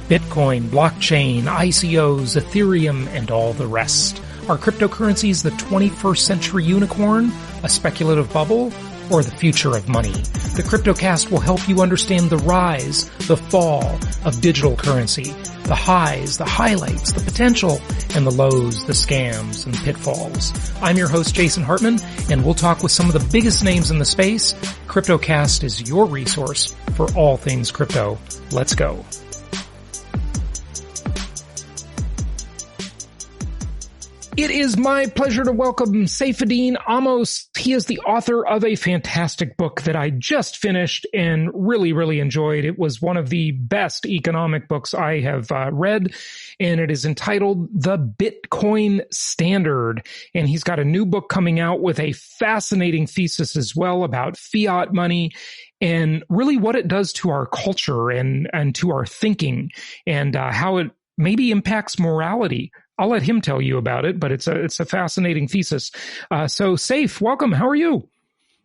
Bitcoin, blockchain, ICOs, Ethereum, and all the rest. Are cryptocurrencies the 21st century unicorn, a speculative bubble, or the future of money? The CryptoCast will help you understand the rise, the fall of digital currency, the highs, the highlights, the potential, and the lows, the scams, and pitfalls. I'm your host, Jason Hartman, and we'll talk with some of the biggest names in the space. CryptoCast is your resource for all things crypto. Let's go. It is my pleasure to welcome Saifedean Ammous. He is the author of a fantastic book that I just finished and really enjoyed. It was one of the best economic books I have read, and it is entitled The Bitcoin Standard. And he's got a new book coming out with a fascinating thesis as well about fiat money and really what it does to our culture and to our thinking and how it maybe impacts morality. I'll let him tell you about it, but it's a fascinating thesis. So Saif, welcome. How are you?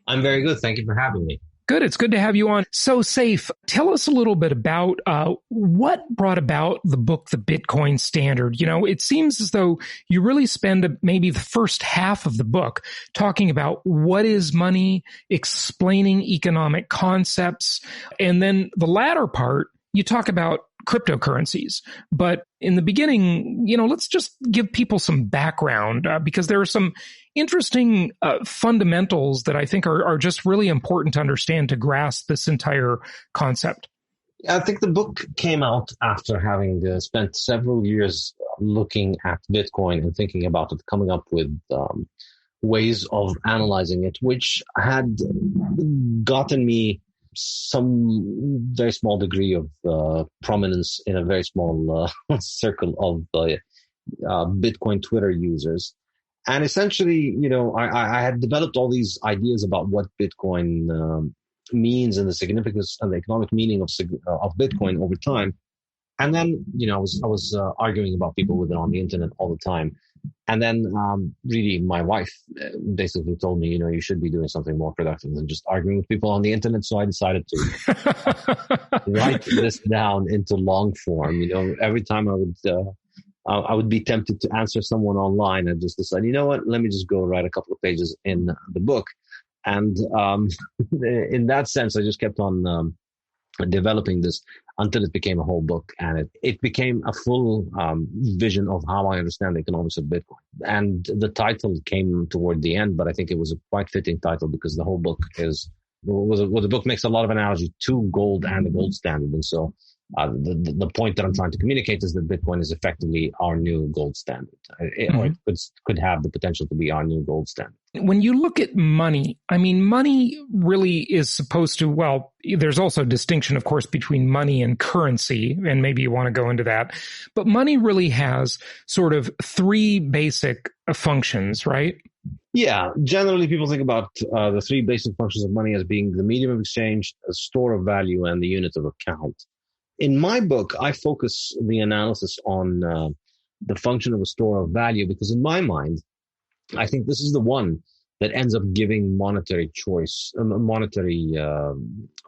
I'm very good. Thank you for having me. Good. It's good to have you on. So Saif, tell us a little bit about what brought about the book, The Bitcoin Standard. You know, it seems as though you really spend maybe the first half of the book talking about what is money, explaining economic concepts, and then the latter part, you talk about cryptocurrencies. But in the beginning, you know, let's just give people some background because there are some interesting fundamentals that I think are just really important to understand to grasp this entire concept. I think the book came out after having spent several years looking at Bitcoin and thinking about it, coming up with ways of analyzing it, which had gotten me some very small degree of prominence in a very small circle of Bitcoin Twitter users. And essentially, you know, I had developed all these ideas about what Bitcoin means and the significance and the economic meaning of Bitcoin over time. And then, you know, I was arguing about people with it on the internet all the time. And then really my wife basically told me, you know, you should be doing something more productive than just arguing with people on the internet. So I decided to write this down into long form. You know, every time I would be tempted to answer someone online, I just decided, you know what, let me just go write a couple of pages in the book. And in that sense, I just kept on developing this until it became a whole book, and it became a full vision of how I understand the economics of Bitcoin. And the title came toward the end, but I think it was a quite fitting title because the whole book the book makes a lot of analogy to gold and the gold standard. And so the point that I'm trying to communicate is that Bitcoin is effectively our new gold standard, or it could have the potential to be our new gold standard. When you look at money, I mean, money really is supposed to, well, there's also a distinction, of course, between money and currency, and maybe you want to go into that. But money really has sort of three basic functions, right? Yeah. Generally, people think about the three basic functions of money as being the medium of exchange, a store of value, and the unit of account. In my book, I focus the analysis on the function of a store of value because in my mind, I think this is the one that ends up giving monetary choice, a monetary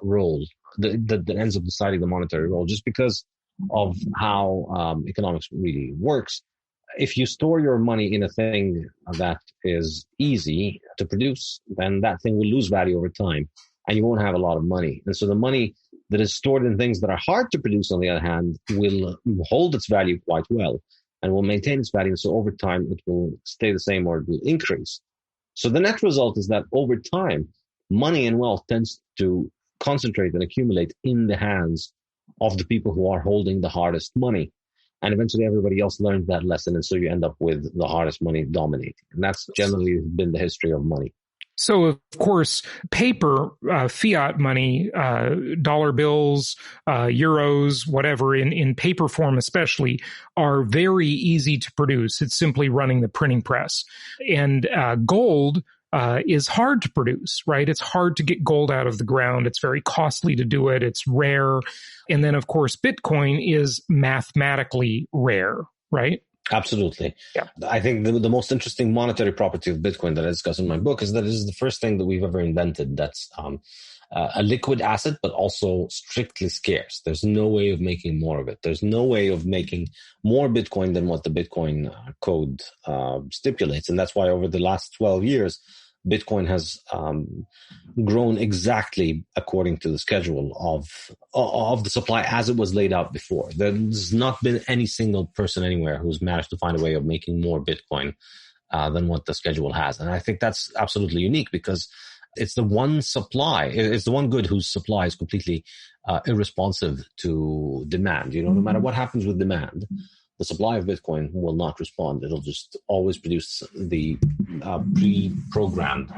role, that ends up deciding the monetary role just because of how economics really works. If you store your money in a thing that is easy to produce, then that thing will lose value over time and you won't have a lot of money. And so the money that is stored in things that are hard to produce, on the other hand, will hold its value quite well and will maintain its value. So over time, it will stay the same or it will increase. So the net result is that over time, money and wealth tends to concentrate and accumulate in the hands of the people who are holding the hardest money. And eventually everybody else learns that lesson. And so you end up with the hardest money dominating. And that's generally been the history of money. So, of course, paper, fiat money, dollar bills, euros, whatever, in paper form especially, are very easy to produce. It's simply running the printing press. And gold is hard to produce, right? It's hard to get gold out of the ground. It's very costly to do it. It's rare. And then, of course, Bitcoin is mathematically rare, right? Absolutely. Yeah. I think the most interesting monetary property of Bitcoin that I discuss in my book is that it is the first thing that we've ever invented that's a liquid asset, but also strictly scarce. There's no way of making more of it. There's no way of making more Bitcoin than what the Bitcoin code stipulates. And that's why over the last 12 years, Bitcoin has grown exactly according to the schedule of the supply as it was laid out before. There's not been any single person anywhere who's managed to find a way of making more Bitcoin than what the schedule has. And I think that's absolutely unique because it's the one supply, it's the one good whose supply is completely irresponsive to demand. No matter what happens with demand, the supply of Bitcoin will not respond. It'll just always produce the pre-programmed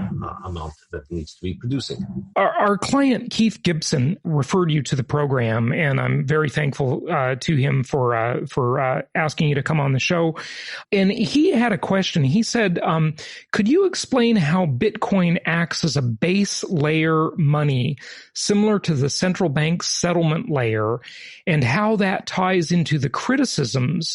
amount that it needs to be producing. Our client, Keith Gibson, referred you to the program, and I'm very thankful to him for asking you to come on the show. And he had a question. He said, could you explain how Bitcoin acts as a base layer money similar to the central bank's settlement layer, and how that ties into the criticisms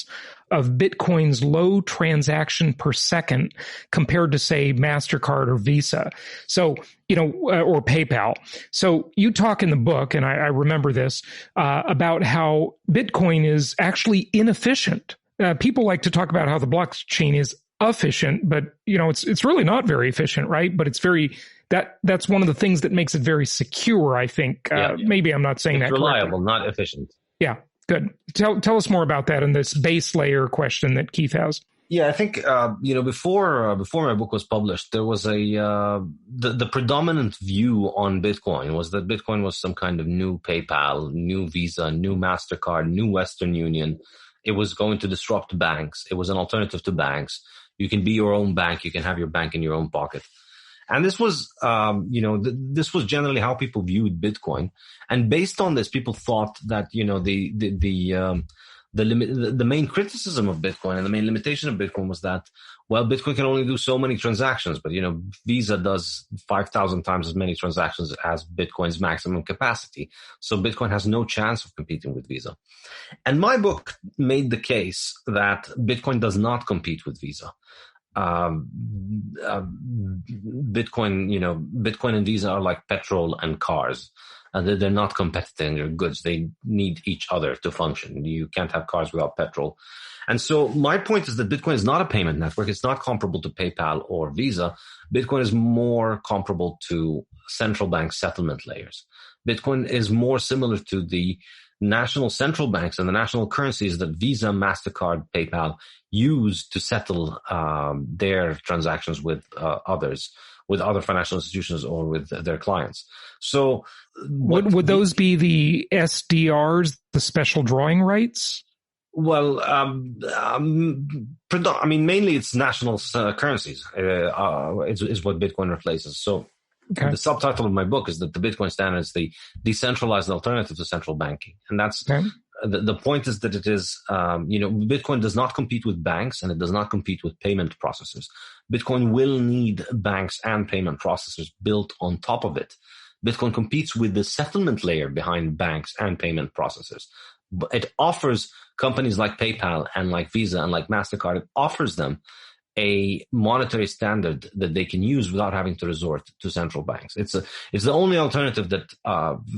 of Bitcoin's low transaction per second compared to, say, MasterCard or Visa. So, or PayPal. So you talk in the book, and I remember this, about how Bitcoin is actually inefficient. People like to talk about how the blockchain is efficient, but, it's really not very efficient, right? But it's that's one of the things that makes it very secure, I think. Maybe I'm not saying it's that reliable, correctly. not efficient. Yeah. Good. Tell us more about that and this base layer question that Keith has. Yeah, I think before my book was published, there was the predominant view on Bitcoin was that Bitcoin was some kind of new PayPal, new Visa, new MasterCard, new Western Union. It was going to disrupt banks. It was an alternative to banks. You can be your own bank. You can have your bank in your own pocket. And this was, this was generally how people viewed Bitcoin. And based on this, people thought that, the main criticism of Bitcoin and the main limitation of Bitcoin was that, well, Bitcoin can only do so many transactions, but, Visa does 5,000 times as many transactions as Bitcoin's maximum capacity. So Bitcoin has no chance of competing with Visa. And my book made the case that Bitcoin does not compete with Visa. Bitcoin and Visa are like petrol and cars. They're not competitive in their goods. They need each other to function. You can't have cars without petrol. And so my point is that Bitcoin is not a payment network. It's not comparable to PayPal or Visa. Bitcoin is more comparable to central bank settlement layers. Bitcoin is more similar to the national central banks and the national currencies that Visa, MasterCard, PayPal use to settle their transactions with others, with other financial institutions or with their clients. So would those be the SDRs, the special drawing rights? Well, mainly it's national currencies is what Bitcoin replaces. So okay. The subtitle of my book is that the Bitcoin standard is the decentralized alternative to central banking. And that's okay. The point is that it is, Bitcoin does not compete with banks and it does not compete with payment processors. Bitcoin will need banks and payment processors built on top of it. Bitcoin competes with the settlement layer behind banks and payment processors. But it offers companies like PayPal and like Visa and like MasterCard, it offers them a monetary standard that they can use without having to resort to central banks. It's the only alternative that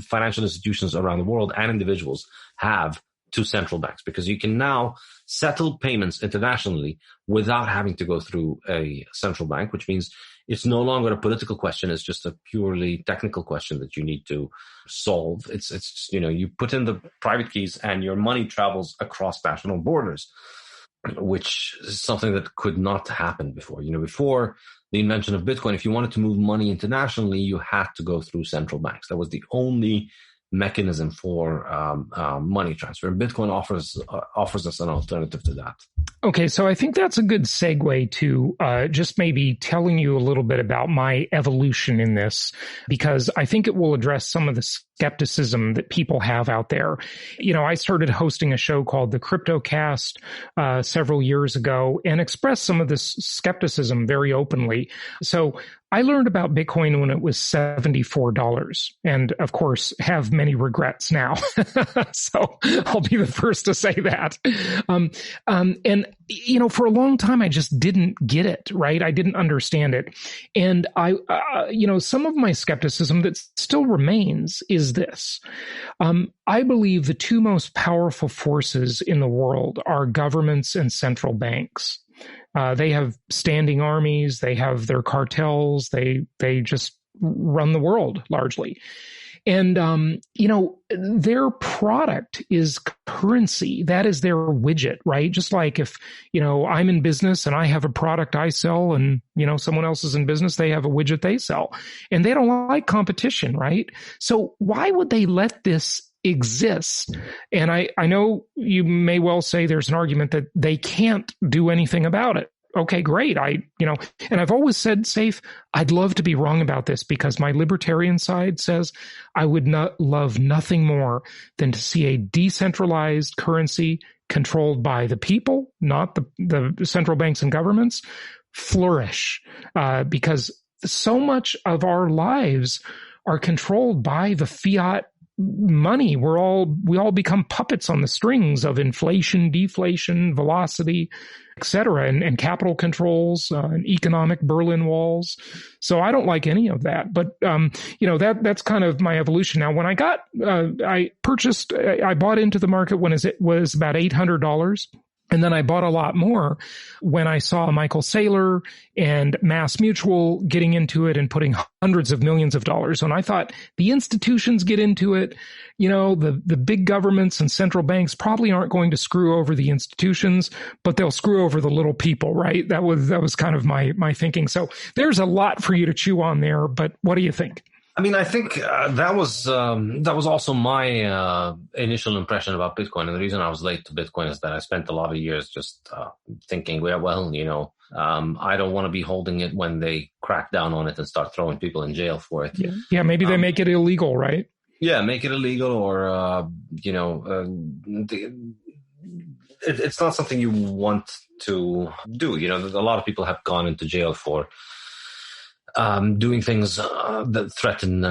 financial institutions around the world and individuals have to central banks, because you can now settle payments internationally without having to go through a central bank, which means it's no longer a political question. It's just a purely technical question that you need to solve. It's you put in the private keys and your money travels across national borders, which is something that could not happen before. Before the invention of Bitcoin, if you wanted to move money internationally, you had to go through central banks. That was the only mechanism for money transfer. Bitcoin offers us an alternative to that. Okay, so I think that's a good segue to just maybe telling you a little bit about my evolution in this, because I think it will address some of the skepticism that people have out there. I started hosting a show called the CryptoCast several years ago and expressed some of this skepticism very openly. So I learned about Bitcoin when it was $74, and of course have many regrets now. So I'll be the first to say that. And for a long time I just didn't get it, right? I didn't understand it, and some of my skepticism that still remains is this. I believe the two most powerful forces in the world are governments and central banks. They have standing armies. They have their cartels. They just run the world largely. And, their product is currency. That is their widget, right? Just like if, I'm in business and I have a product I sell and, someone else is in business, they have a widget they sell, and they don't like competition, right? So why would they let this exist? And I know you may well say there's an argument that they can't do anything about it. Okay, great. And I've always said, Saif, I'd love to be wrong about this, because my libertarian side says I would not love nothing more than to see a decentralized currency controlled by the people, not the central banks and governments, flourish, because so much of our lives are controlled by the fiat money. We all become puppets on the strings of inflation, deflation, velocity, etc., and capital controls, and economic Berlin walls. So I don't like any of that. But that's kind of my evolution. Now, when I bought into the market when it was about $800. And then I bought a lot more when I saw Michael Saylor and Mass Mutual getting into it and putting hundreds of millions of dollars. And I thought the institutions get into it. The big governments and central banks probably aren't going to screw over the institutions, but they'll screw over the little people, right? That was kind of my thinking. So there's a lot for you to chew on there, but what do you think? I mean, I think that was also my initial impression about Bitcoin. And the reason I was late to Bitcoin is that I spent a lot of years just thinking, I don't want to be holding it when they crack down on it and start throwing people in jail for it. Yeah, maybe they make it illegal, right? Yeah, make it illegal, or it's not something you want to do. A lot of people have gone into jail for doing things that threaten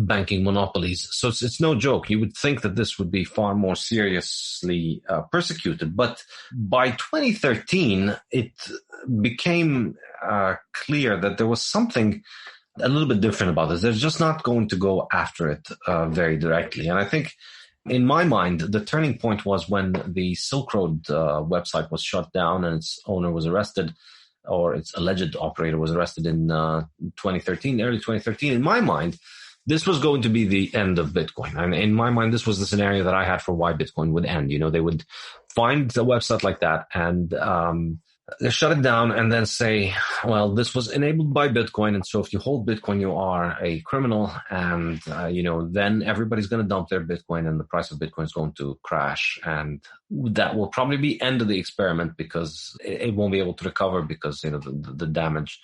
banking monopolies. So it's no joke. You would think that this would be far more seriously persecuted. But by 2013, it became clear that there was something a little bit different about this. They're just not going to go after it very directly. And I think, in my mind, the turning point was when the Silk Road website was shut down and its owner was arrested, or its alleged operator was arrested in 2013, early 2013. In my mind, this was going to be the end of Bitcoin. And in my mind, this was the scenario that I had for why Bitcoin would end. They would find a website like that and they shut it down and then say, well, this was enabled by Bitcoin. And so if you hold Bitcoin, you are a criminal. And, then everybody's going to dump their Bitcoin and the price of Bitcoin is going to crash. And that will probably be end of the experiment, because it won't be able to recover because, the damage.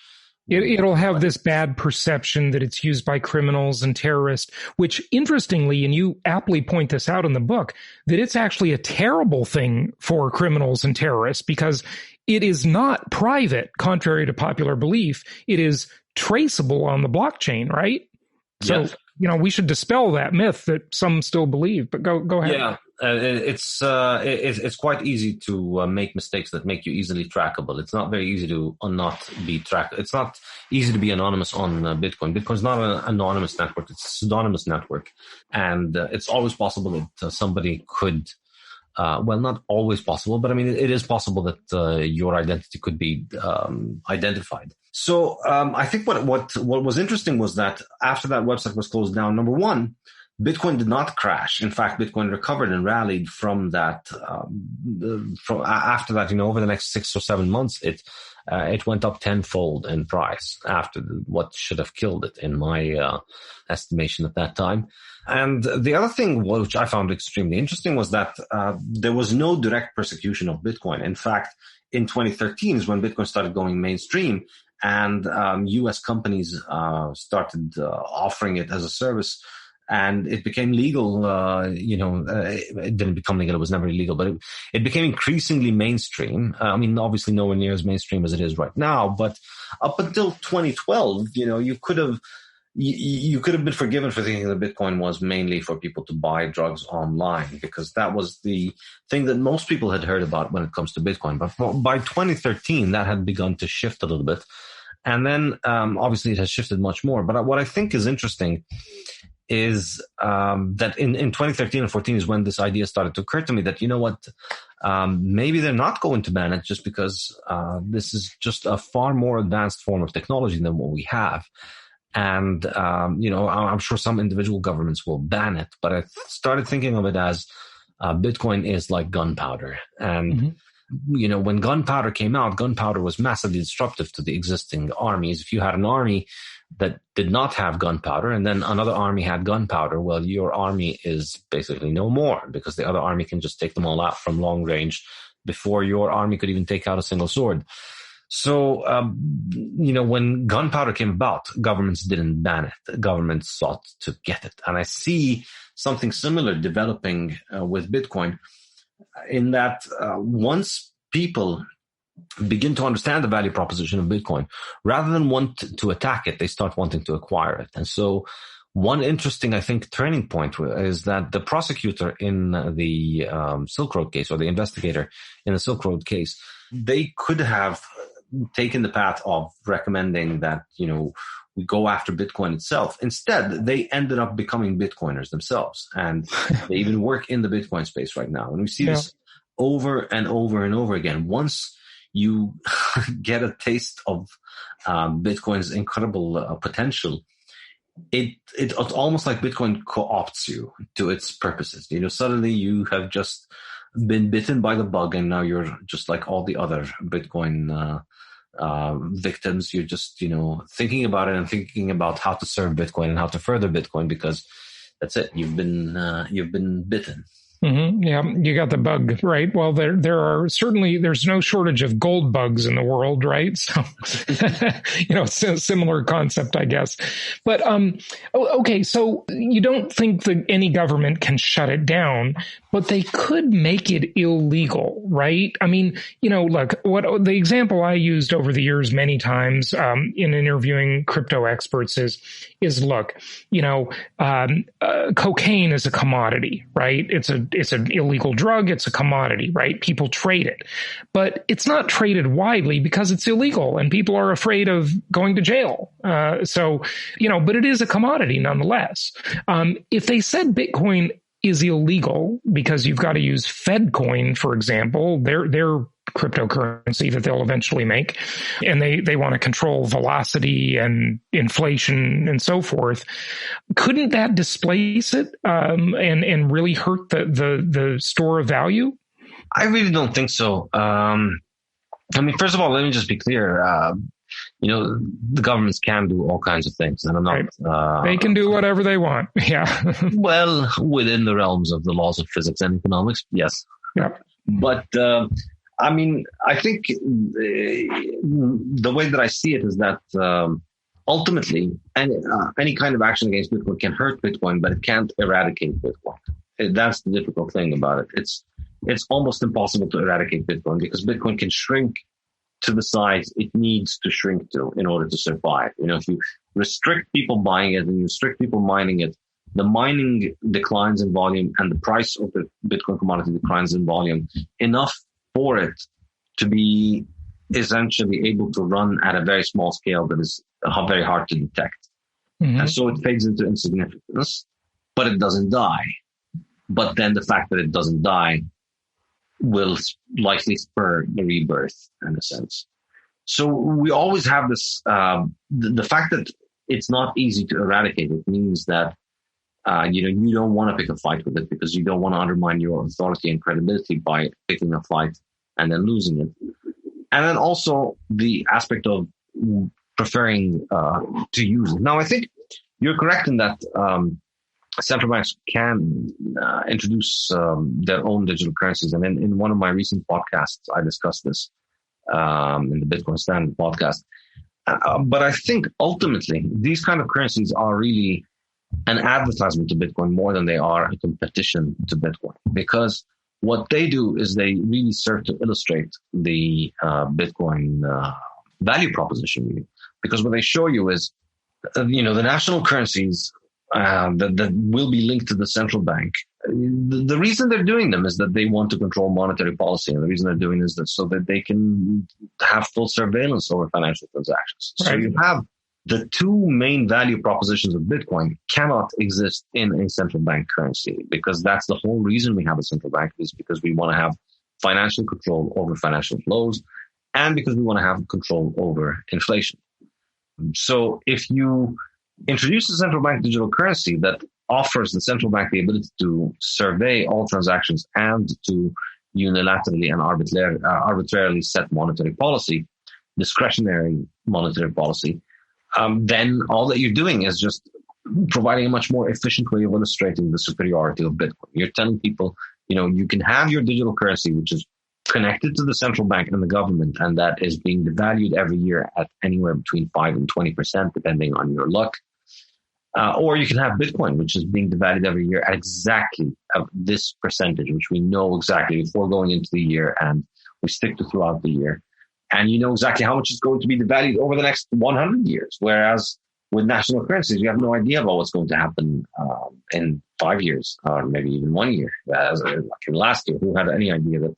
It'll have this bad perception that it's used by criminals and terrorists, which, interestingly, and you aptly point this out in the book, that it's actually a terrible thing for criminals and terrorists, because it is not private, contrary to popular belief. It is traceable on the blockchain, right? So, yes. We should dispel that myth that some still believe, but go ahead. Yeah. It's quite easy to make mistakes that make you easily trackable. It's not very easy to not be tracked. It's not easy to be anonymous on Bitcoin. Bitcoin's not an anonymous network. It's a pseudonymous network. And it's always possible that somebody could, not always possible, but I mean, it is possible that your identity could be identified. So I think what was interesting was that after that website was closed down, number one, Bitcoin did not crash. In fact, Bitcoin recovered and rallied from that. From after that, over the next 6 or 7 months, it went up tenfold in price after what should have killed it, in my estimation at that time. And the other thing, which I found extremely interesting, was that there was no direct persecution of Bitcoin. In fact, in 2013 is when Bitcoin started going mainstream, and U.S. companies started offering it as a service. and it became legal. It didn't become legal; it was never illegal, but it became increasingly mainstream. I mean, obviously, nowhere near as mainstream as it is right now. But up until 2012, you could have been forgiven for thinking that Bitcoin was mainly for people to buy drugs online, because that was the thing that most people had heard about when it comes to Bitcoin. But by 2013, that had begun to shift a little bit. And then, obviously, it has shifted much more. But what I think is interesting is that in 2013 and 14 is when this idea started to occur to me that, maybe they're not going to ban it just because this is just a far more advanced form of technology than what we have. And, I'm sure some individual governments will ban it. But I started thinking of it as Bitcoin is like gunpowder. And when gunpowder came out, gunpowder was massively disruptive to the existing armies. If you had an army that did not have gunpowder and then another army had gunpowder, well, your army is basically no more, because the other army can just take them all out from long range before your army could even take out a single sword. So, when gunpowder came about, governments didn't ban it. Governments sought to get it. And I see something similar developing with Bitcoin, in that once people begin to understand the value proposition of Bitcoin, rather than want to attack it, they start wanting to acquire it. And so one interesting, I think, turning point is that the prosecutor in the Silk Road case, or the investigator in the Silk Road case, they could have taken the path of recommending that, we go after Bitcoin itself. Instead, they ended up becoming Bitcoiners themselves. And they even work in the Bitcoin space right now. And we see this over and over and over again. Once you get a taste of Bitcoin's incredible potential, it's almost like Bitcoin co-opts you to its purposes. Suddenly you have just been bitten by the bug, and now you're just like all the other Bitcoin victims. You're just, thinking about it and thinking about how to serve Bitcoin and how to further Bitcoin, because that's it. You've been bitten. Mm-hmm. Yeah, you got the bug, right? Well, there's no shortage of gold bugs in the world, right? So, similar concept, I guess. But, okay, so you don't think that any government can shut it down, but they could make it illegal, right? I mean, look, what the example I used over the years many times, in interviewing crypto experts is look, cocaine is a commodity, right? It's an illegal drug. It's a commodity, right? People trade it, but it's not traded widely because it's illegal and people are afraid of going to jail. But it is a commodity nonetheless. If they said Bitcoin is illegal because you've got to use FedCoin, for example, their cryptocurrency that they'll eventually make, and they want to control velocity and inflation and so forth, couldn't that displace it and really hurt the store of value? I really don't think so. First of all, let me just be clear. The governments can do all kinds of things, and I'm not. They can do whatever they want. Yeah. Well, within the realms of the laws of physics and economics, yes. Yeah. But I think the way that I see it is that ultimately, any kind of action against Bitcoin can hurt Bitcoin, but it can't eradicate Bitcoin. That's the difficult thing about it. It's almost impossible to eradicate Bitcoin, because Bitcoin can shrink to the size it needs to shrink to in order to survive. If you restrict people buying it and you restrict people mining it, the mining declines in volume and the price of the Bitcoin commodity declines in volume enough for it to be essentially able to run at a very small scale that is very hard to detect. Mm-hmm. And so it fades into insignificance, but it doesn't die. But then the fact that it doesn't die will likely spur the rebirth, in a sense. So we always have this, the fact that it's not easy to eradicate it means that, you don't want to pick a fight with it, because you don't want to undermine your authority and credibility by picking a fight and then losing it. And then also the aspect of preferring to use it. Now, I think you're correct in that central banks can introduce their own digital currencies. And in one of my recent podcasts, I discussed this in the Bitcoin Standard podcast. But I think ultimately these kind of currencies are really an advertisement to Bitcoin more than they are a competition to Bitcoin. Because what they do is they really serve to illustrate the Bitcoin value proposition. Because what they show you is, the national currencies that will be linked to the central bank. The reason they're doing them is that they want to control monetary policy. And the reason they're doing is that so that they can have full surveillance over financial transactions. Right. So you have the two main value propositions of Bitcoin cannot exist in a central bank currency, because that's the whole reason we have a central bank, is because we want to have financial control over financial flows and because we want to have control over inflation. So if you introduce a central bank digital currency that offers the central bank the ability to survey all transactions and to unilaterally and arbitrarily set monetary policy, discretionary monetary policy, then all that you're doing is just providing a much more efficient way of illustrating the superiority of Bitcoin. You're telling people, you can have your digital currency, which is connected to the central bank and the government, and that is being devalued every year at anywhere between 5 and 20%, depending on your luck. Or you can have Bitcoin, which is being devalued every year at exactly this percentage, which we know exactly before going into the year, and we stick to throughout the year. And you know exactly how much is going to be devalued over the next 100 years. Whereas with national currencies, you have no idea about what's going to happen in 5 years or maybe even 1 year. Like in last year, who had any idea that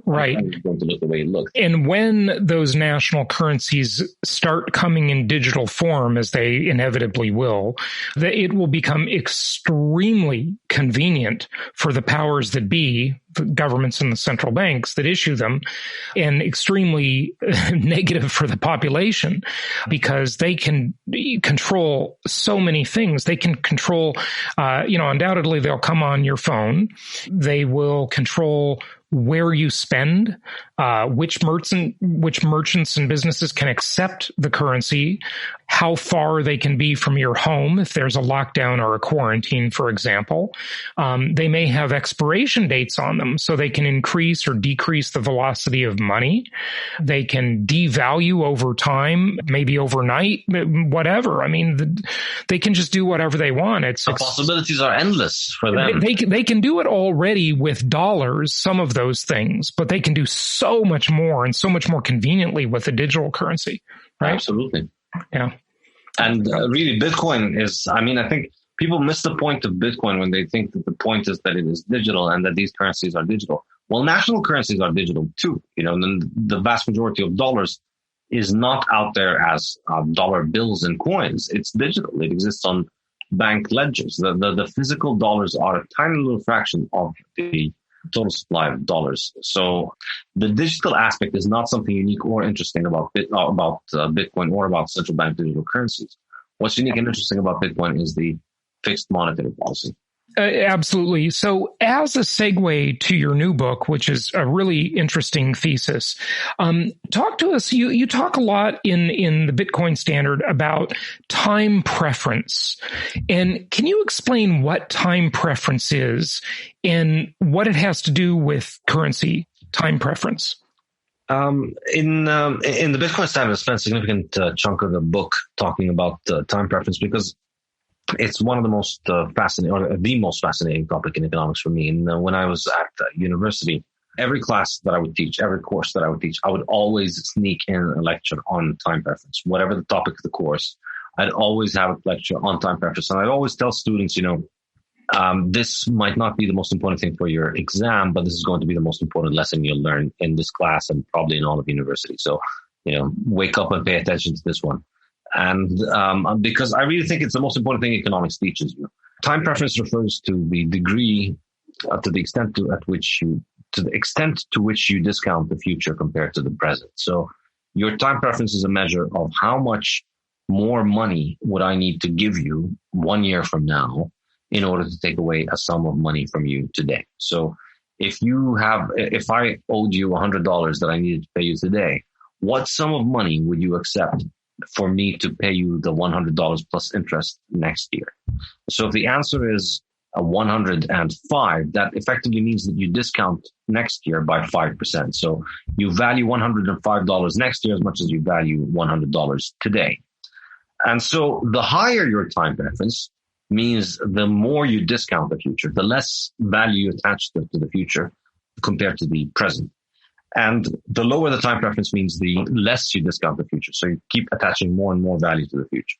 right. it was going to look the way it looked? And when those national currencies start coming in digital form, as they inevitably will, it will become extremely convenient for the powers that be, the governments and the central banks that issue them, and extremely negative for the population, because they can control so many things. They can control, undoubtedly they'll come on your phone. They will control where you spend, which merchants and businesses can accept the currency, how far they can be from your home if there's a lockdown or a quarantine, for example. They may have expiration dates on them, so they can increase or decrease the velocity of money. They can devalue over time, maybe overnight, whatever. I mean, they can just do whatever they want. The possibilities are endless for them. They can do it already with dollars, some of those things, but they can do so much more and so much more conveniently with a digital currency, right? Absolutely. Yeah. And really, Bitcoin is, I think people miss the point of Bitcoin when they think that the point is that it is digital and that these currencies are digital. Well, national currencies are digital too, and the vast majority of dollars is not out there as dollar bills and coins. It's digital. It exists on bank ledgers. The physical dollars are a tiny little fraction of the total supply of dollars. So the digital aspect is not something unique or interesting about Bitcoin or about central bank digital currencies. What's unique and interesting about Bitcoin is the fixed monetary policy. Absolutely. So as a segue to your new book, which is a really interesting thesis, talk to us. You talk a lot in the Bitcoin Standard about time preference. And can you explain what time preference is and what it has to do with currency time preference? In the Bitcoin Standard, I spent a significant chunk of the book talking about time preference because it's one of the most fascinating, or the most fascinating topic in economics for me. And when I was at university, every class that I would teach, every course that I would teach, I would always sneak in a lecture on time preference. Whatever the topic of the course, I'd always have a lecture on time preference. And I'd always tell students, this might not be the most important thing for your exam, but this is going to be the most important lesson you'll learn in this class and probably in all of university. So, wake up and pay attention to this one. And because I really think it's the most important thing economics teaches you. Time preference refers to the degree, to the extent to which you discount the future compared to the present. So your time preference is a measure of how much more money would I need to give you 1 year from now in order to take away a sum of money from you today. So if I owed you $100 that I needed to pay you today, what sum of money would you accept for me to pay you the $100 plus interest next year? So if the answer is 105, that effectively means that you discount next year by 5%. So you value $105 next year as much as you value $100 today. And so the higher your time preference, means the more you discount the future, the less value you attach to the future compared to the present. And the lower the time preference means the less you discount the future. So you keep attaching more and more value to the future.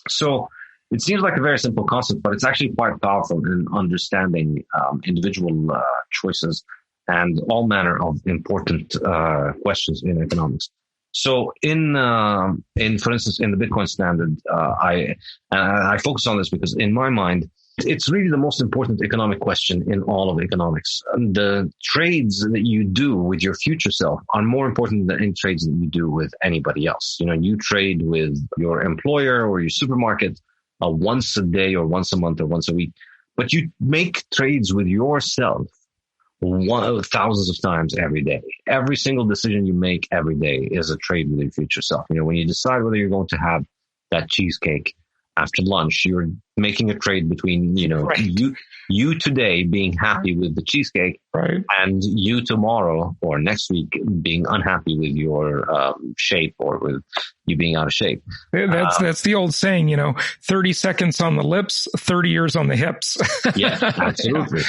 So it seems like a very simple concept, but it's actually quite powerful in understanding individual choices and all manner of important questions in economics. So for instance, in the Bitcoin standard, I focus on this because in my mind, it's really the most important economic question in all of economics. The trades that you do with your future self are more important than any trades that you do with anybody else. You trade with your employer or your supermarket once a day or once a month or once a week, but you make trades with yourself thousands of times every day. Every single decision you make every day is a trade with your future self. When you decide whether you're going to have that cheesecake after lunch, you're making a trade between, right. you today being happy with the cheesecake, right, and you tomorrow or next week being unhappy with your shape or with you being out of shape. That's the old saying, 30 seconds on the lips, 30 years on the hips. Yeah, absolutely.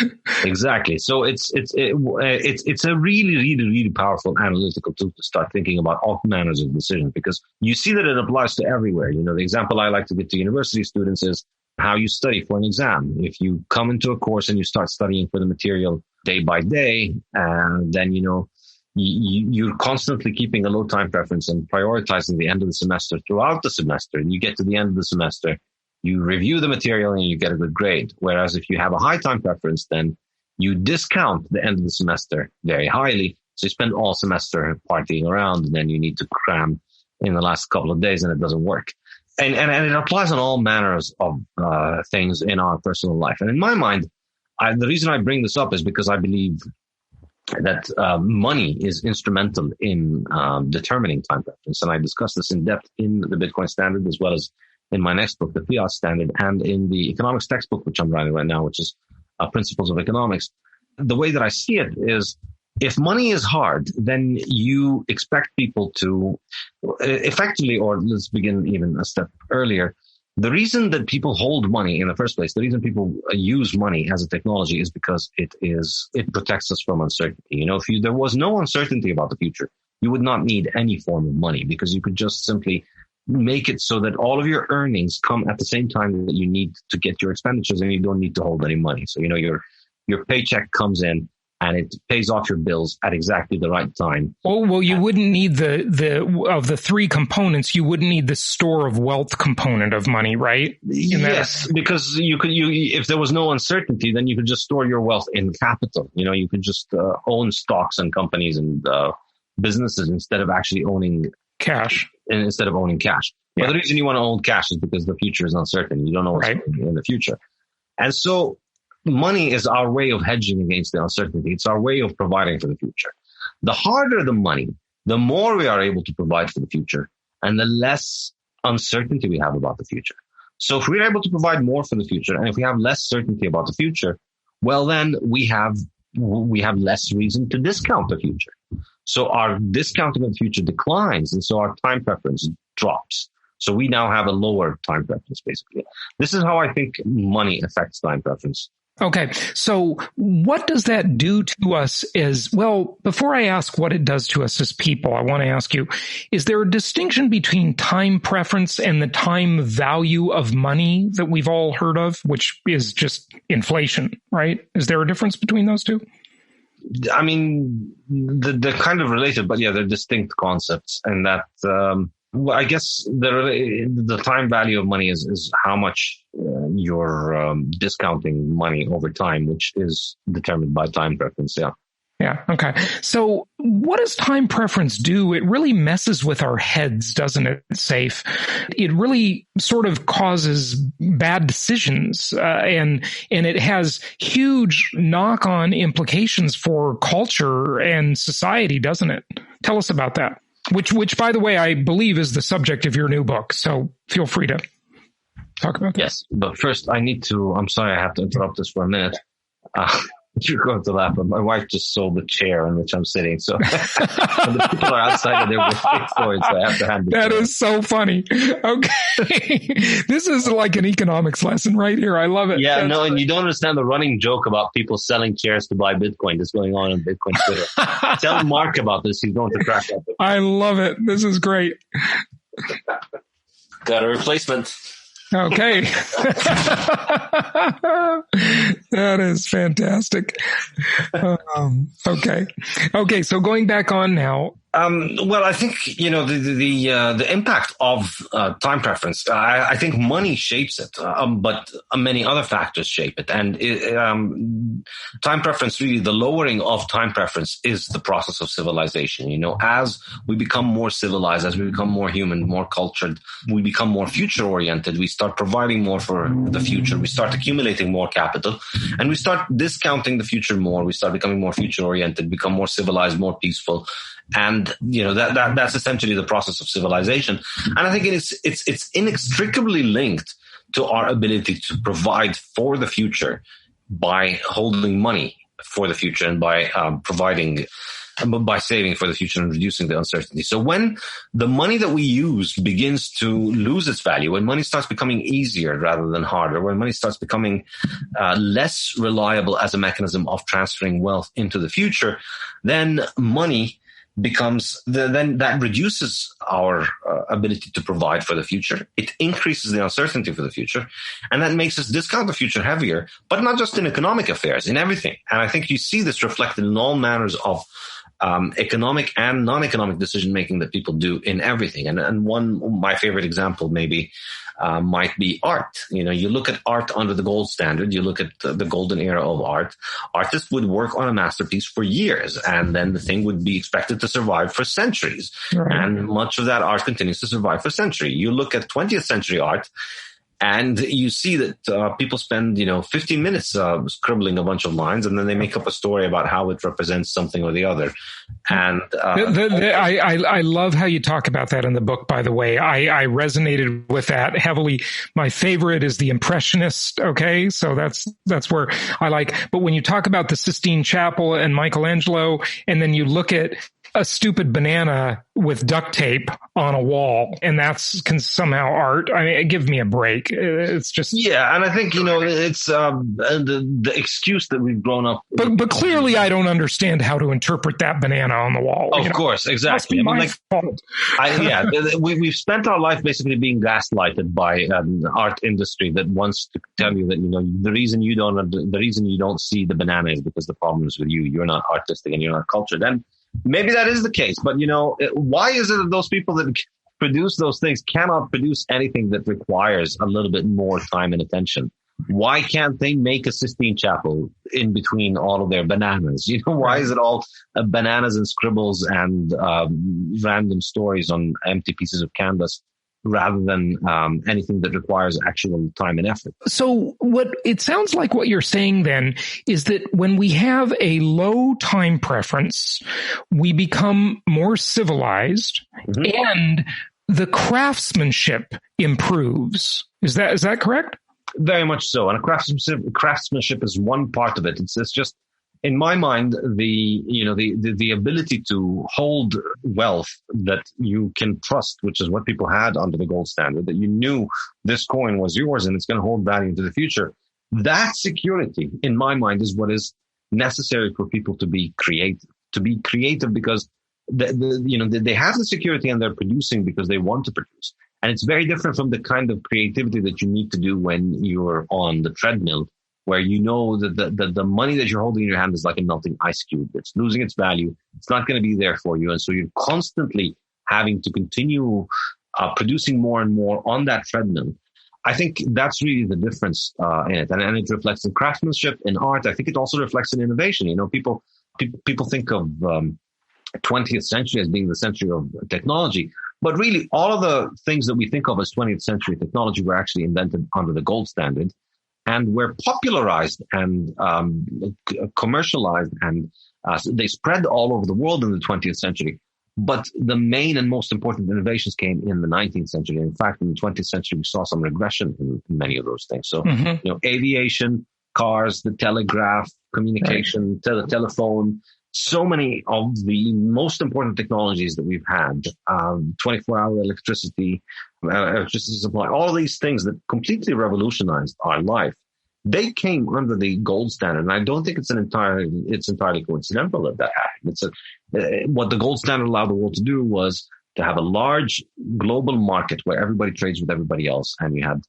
Exactly. So it's a really, really, really powerful analytical tool to start thinking about all manners of decisions, because you see that it applies to everywhere. The example I like to give to university students is how you study for an exam. If you come into a course and you start studying for the material day by day, then, you're constantly keeping a low time preference and prioritizing the end of the semester throughout the semester. And you get to the end of the semester, you review the material and you get a good grade. Whereas if you have a high time preference, then you discount the end of the semester very highly. So you spend all semester partying around, and then you need to cram in the last couple of days, and it doesn't work. And it applies on all manners of things in our personal life. And in my mind, the reason I bring this up is because I believe that money is instrumental in determining time preference. And I discuss this in depth in the Bitcoin standard, as well as in my next book, the Fiat Standard, and in the economics textbook, which I'm writing right now, which is Principles of Economics. The way that I see it is, if money is hard, then you expect people to effectively, or let's begin even a step earlier, the reason that people hold money in the first place, the reason people use money as a technology is because it protects us from uncertainty. If there was no uncertainty about the future, you would not need any form of money, because you could just simply make it so that all of your earnings come at the same time that you need to get your expenditures, and you don't need to hold any money. So, your paycheck comes in and it pays off your bills at exactly the right time. Oh, well, you wouldn't need of the three components, you wouldn't need the store of wealth component of money, right? Yes, because if there was no uncertainty, then you could just store your wealth in capital. You could just own stocks and companies and businesses instead of actually owning cash. Instead of owning cash. Yeah. But the reason you want to own cash is because the future is uncertain. You don't know what's in the future. And so money is our way of hedging against the uncertainty. It's our way of providing for the future. The harder the money, the more we are able to provide for the future, and the less uncertainty we have about the future. So if we're able to provide more for the future, and if we have less certainty about the future, well, then we have less reason to discount the future. So our discounting of the future declines, and so our time preference drops. So we now have a lower time preference, basically. This is how I think money affects time preference. Okay. So what does that do to us before I ask what it does to us as people, I want to ask you, is there a distinction between time preference and the time value of money that we've all heard of, which is just inflation, right? Is there a difference between those two? I mean, they're kind of related, but yeah, they're distinct concepts. And that, I guess the time value of money is how much you're discounting money over time, which is determined by time preference. Yeah. Yeah. Okay. So what does time preference do? It really messes with our heads, doesn't it, Saif? It really sort of causes bad decisions, and it has huge knock-on implications for culture and society, doesn't it? Tell us about that. Which, by the way, I believe is the subject of your new book. So feel free to talk about that. Yes, but first I'm sorry, I have to interrupt this for a minute. You're going to laugh, but my wife just sold the chair on which I'm sitting. So the people are outside of there with big stories, so I have to hand it. That is so funny. Okay. This is like an economics lesson right here. I love it. Yeah, that's and you don't understand the running joke about people selling chairs to buy Bitcoin that's going on Bitcoin Twitter. Tell Mark about this. He's going to crack up. I love it. This is great. Got a replacement. Okay. That is fantastic. Okay. So going back on now. Well, I think, the impact of time preference, I think money shapes it, but many other factors shape it. And time preference, really, the lowering of time preference is the process of civilization. As we become more civilized, as we become more human, more cultured, we become more future oriented. We start providing more for the future. We start accumulating more capital, and we start discounting the future more. We start becoming more future oriented, become more civilized, more peaceful. And, that's essentially the process of civilization. And I think it's inextricably linked to our ability to provide for the future by holding money for the future and by by saving for the future and reducing the uncertainty. So when the money that we use begins to lose its value, when money starts becoming easier rather than harder, when money starts becoming less reliable as a mechanism of transferring wealth into the future, then money becomes then that reduces our ability to provide for the future. It increases the uncertainty for the future, and that makes us discount the future heavier, but not just in economic affairs, in everything. And I think you see this reflected in all manners of economic and non-economic decision making that people do in everything. And my favorite example maybe might be art. You look at art under the gold standard, you look at the golden era of art. Artists would work on a masterpiece for years, and then the thing would be expected to survive for centuries. Right. And much of that art continues to survive for centuries. You look at 20th century art, and you see that people spend, 15 minutes scribbling a bunch of lines, and then they make up a story about how it represents something or the other. And I love how you talk about that in the book, by the way. I resonated with that heavily. My favorite is the Impressionist. Okay. So that's where I like. But when you talk about the Sistine Chapel and Michelangelo, and then you look at a stupid banana with duct tape on a wall, and that's somehow art. I mean, give me a break. It's just and I think it's the excuse that we've grown up. But clearly, I don't understand how to interpret that banana on the wall. Of course, exactly. Fault. We've spent our life basically being gaslighted by an art industry that wants to tell you that the reason you don't see the banana is because the problem is with you. You're not artistic and you're not cultured. And maybe that is the case, but why is it that those people that produce those things cannot produce anything that requires a little bit more time and attention? Why can't they make a Sistine Chapel in between all of their bananas? Why is it all bananas and scribbles and random stories on empty pieces of canvas rather than anything that requires actual time and effort? So what it sounds like what you're saying then is that when we have a low time preference, we become more civilized, and the craftsmanship improves. Is that correct? Very much so. And craftsmanship is one part of it. It's just, in my mind, the ability to hold wealth that you can trust, which is what people had under the gold standard, that you knew this coin was yours and it's going to hold value into the future. That security, in my mind, is what is necessary for people to be creative. To be creative because they have the security and they're producing because they want to produce. And it's very different from the kind of creativity that you need to do when you're on the treadmill, where that the money that you're holding in your hand is like a melting ice cube. It's losing its value. It's not going to be there for you. And so you're constantly having to continue producing more and more on that treadmill. I think that's really the difference in it. And it reflects in craftsmanship, in art. I think it also reflects in innovation. People think of 20th century as being the century of technology. But really, all of the things that we think of as 20th century technology were actually invented under the gold standard and were popularized and commercialized, and they spread all over the world in the 20th century. But the main and most important innovations came in the 19th century. In fact, in the 20th century, we saw some regression in many of those things. So, aviation, cars, the telegraph, communication, telephone. So many of the most important technologies that we've had, 24-hour electricity supply, all these things that completely revolutionized our life, they came under the gold standard. And I don't think it's entirely coincidental that happened. What the gold standard allowed the world to do was to have a large global market where everybody trades with everybody else. And you had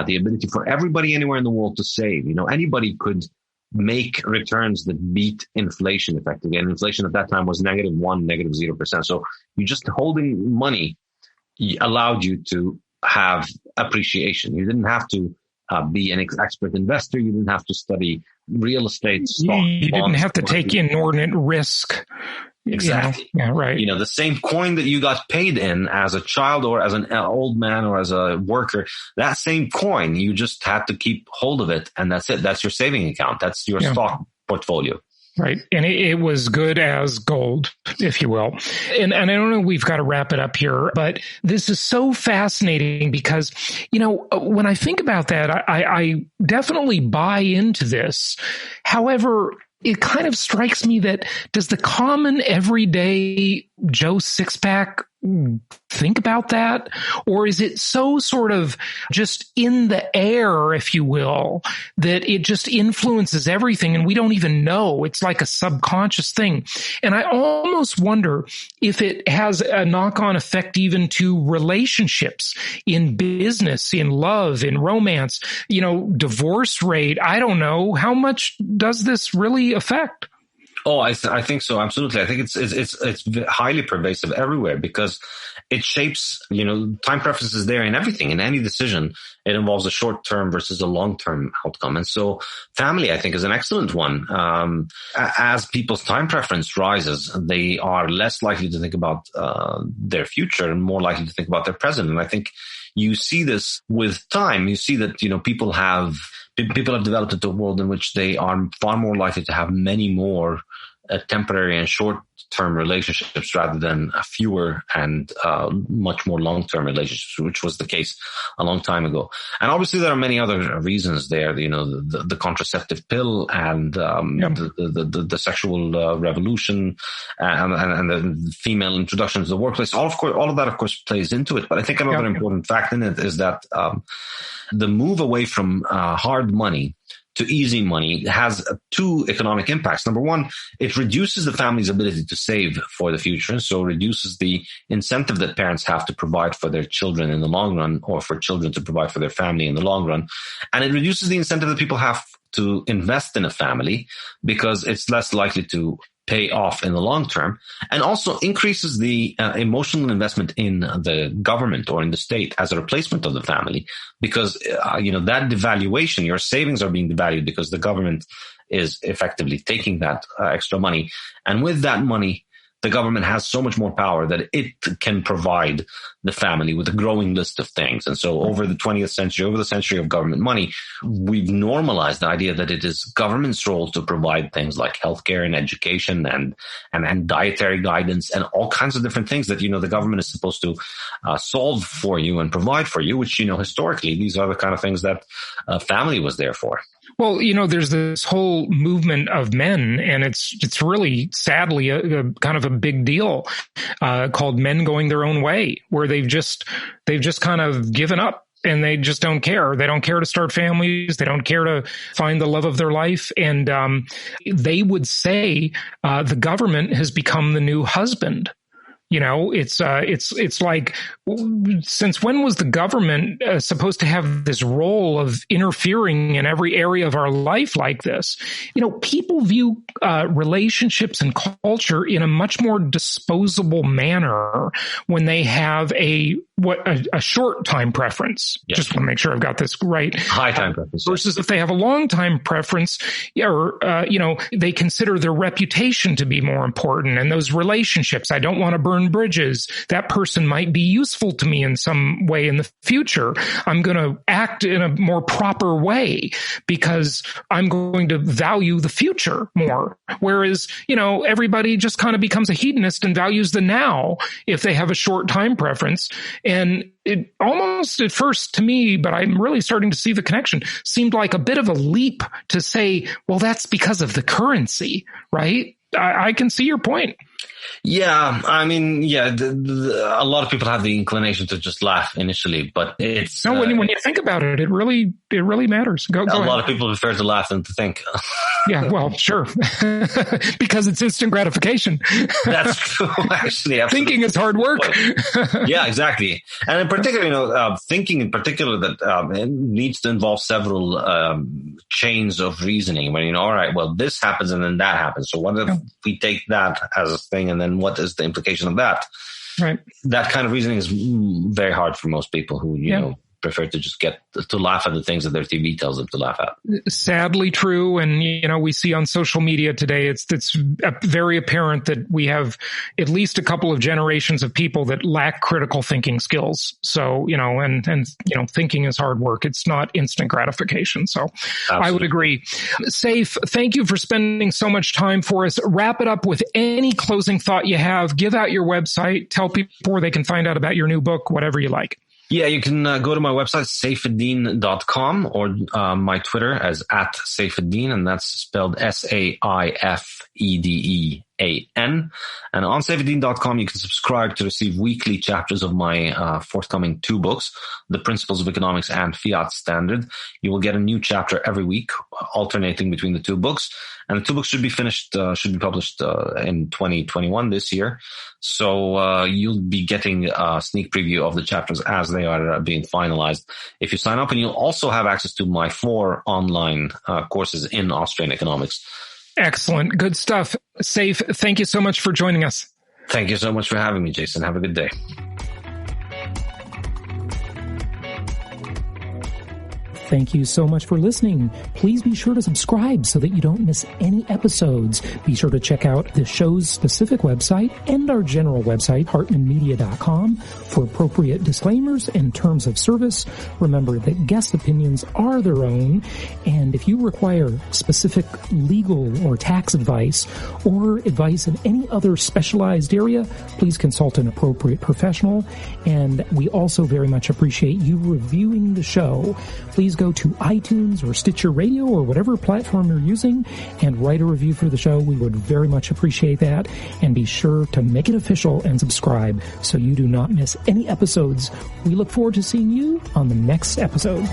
the ability for everybody anywhere in the world to save. Anybody could make returns that beat inflation effectively. And inflation at that time was -1%, -0%. So you just holding money allowed you to have appreciation. You didn't have to be an expert investor. You didn't have to study real estate, stock, you didn't have to take inordinate risk. Exactly. Yeah, right. The same coin that you got paid in as a child or as an old man or as a worker, that same coin, you just had to keep hold of it. And that's it. That's your saving account. That's your stock portfolio. Right. And it was good as gold, if you will. And I don't know, we've got to wrap it up here, but this is so fascinating because, when I think about that, I definitely buy into this. However, it kind of strikes me that does the common everyday Joe Sixpack think about that? Or is it so sort of just in the air, if you will, that it just influences everything and we don't even know? It's like a subconscious thing. And I almost wonder if it has a knock-on effect even to relationships in business, in love, in romance, divorce rate. I don't know. How much does this really affect? Oh, I think so. Absolutely. I think it's highly pervasive everywhere because it shapes, time preferences there in everything. In any decision, it involves a short-term versus a long-term outcome. And so family, I think, is an excellent one. As people's time preference rises, they are less likely to think about their future and more likely to think about their present. And I think you see this with time. You see that, people have developed into a world in which they are far more likely to have many more temporary and short-term relationships rather than fewer and much more long-term relationships, which was the case a long time ago. And obviously there are many other reasons there, the contraceptive pill and the sexual revolution and the female introduction to the workplace. All of that, of course, plays into it. But I think another important fact in it is that the move away from hard money to easy money has two economic impacts. Number one, it reduces the family's ability to save for the future. So reduces the incentive that parents have to provide for their children in the long run or for children to provide for their family in the long run. And it reduces the incentive that people have to invest in a family because it's less likely to pay off in the long term, and also increases the emotional investment in the government or in the state as a replacement of the family, because that devaluation, your savings are being devalued because the government is effectively taking that extra money, and with that money, the government has so much more power that it can provide the family with a growing list of things. And so over the 20th century, over the century of government money, we've normalized the idea that it is government's role to provide things like healthcare and education and dietary guidance and all kinds of different things that, the government is supposed to solve for you and provide for you, which, historically, these are the kind of things that family was there for. Well, there's this whole movement of men, and it's really sadly a kind of a big deal called men going their own way, where they've just kind of given up and they just don't care. They don't care to start families. They don't care to find the love of their life. And they would say the government has become the new husband. It's like, since when was the government supposed to have this role of interfering in every area of our life like this? People view relationships and culture in a much more disposable manner when they have a short time preference. Yes. Just want to make sure I've got this right. High time preference. Versus if they have a long time preference, they consider their reputation to be more important and those relationships. I don't want to burn burn bridges. That person might be useful to me in some way in the future. I'm going to act in a more proper way because I'm going to value the future more. Whereas, everybody just kind of becomes a hedonist and values the now if they have a short time preference. And it almost at first to me, but I'm really starting to see the connection, seemed like a bit of a leap to say, well, that's because of the currency, right? I can see your point. Yeah, I mean, a lot of people have the inclination to just laugh initially, but it's no. When you think about it, it really matters. Go a ahead. lot of people prefer to laugh than to think. Yeah, well, sure, because it's instant gratification. That's true. Actually, absolutely. Thinking is hard work. Yeah, exactly. And in particular, thinking in particular that it needs to involve several chains of reasoning. When all right, well, this happens and then that happens. So what if we take that as a thing, and then what is the implication of that? Right. That kind of reasoning is very hard for most people who prefer to just get to laugh at the things that their TV tells them to laugh at. Sadly true. And, we see on social media today, it's very apparent that we have at least a couple of generations of people that lack critical thinking skills. So, thinking is hard work. It's not instant gratification. So absolutely. I would agree. Saif, thank you for spending so much time for us. Wrap it up with any closing thought you have. Give out your website. Tell people where they can find out about your new book, whatever you like. Yeah, you can go to my website, Saifedean.com, or my Twitter as @Saifedean, and that's spelled Saifedean. And on Saifedean.com, you can subscribe to receive weekly chapters of my forthcoming 2 books, The Principles of Economics and Fiat Standard. You will get a new chapter every week, alternating between the 2 books. And the 2 books should be published in 2021 this year. So you'll be getting a sneak preview of the chapters as they are being finalized if you sign up. And you'll also have access to my 4 online courses in Austrian economics. Excellent. Good stuff. Saif, thank you so much for joining us. Thank you so much for having me, Jason. Have a good day. Thank you so much for listening. Please be sure to subscribe so that you don't miss any episodes. Be sure to check out the show's specific website and our general website, hartmanmedia.com, for appropriate disclaimers and terms of service. Remember that guest opinions are their own, and if you require specific legal or tax advice or advice in any other specialized area, please consult an appropriate professional. And we also very much appreciate you reviewing the show. Please go to iTunes or Stitcher Radio or whatever platform you're using and write a review for the show. We would very much appreciate that. And be sure to make it official and subscribe so you do not miss any episodes. We look forward to seeing you on the next episode.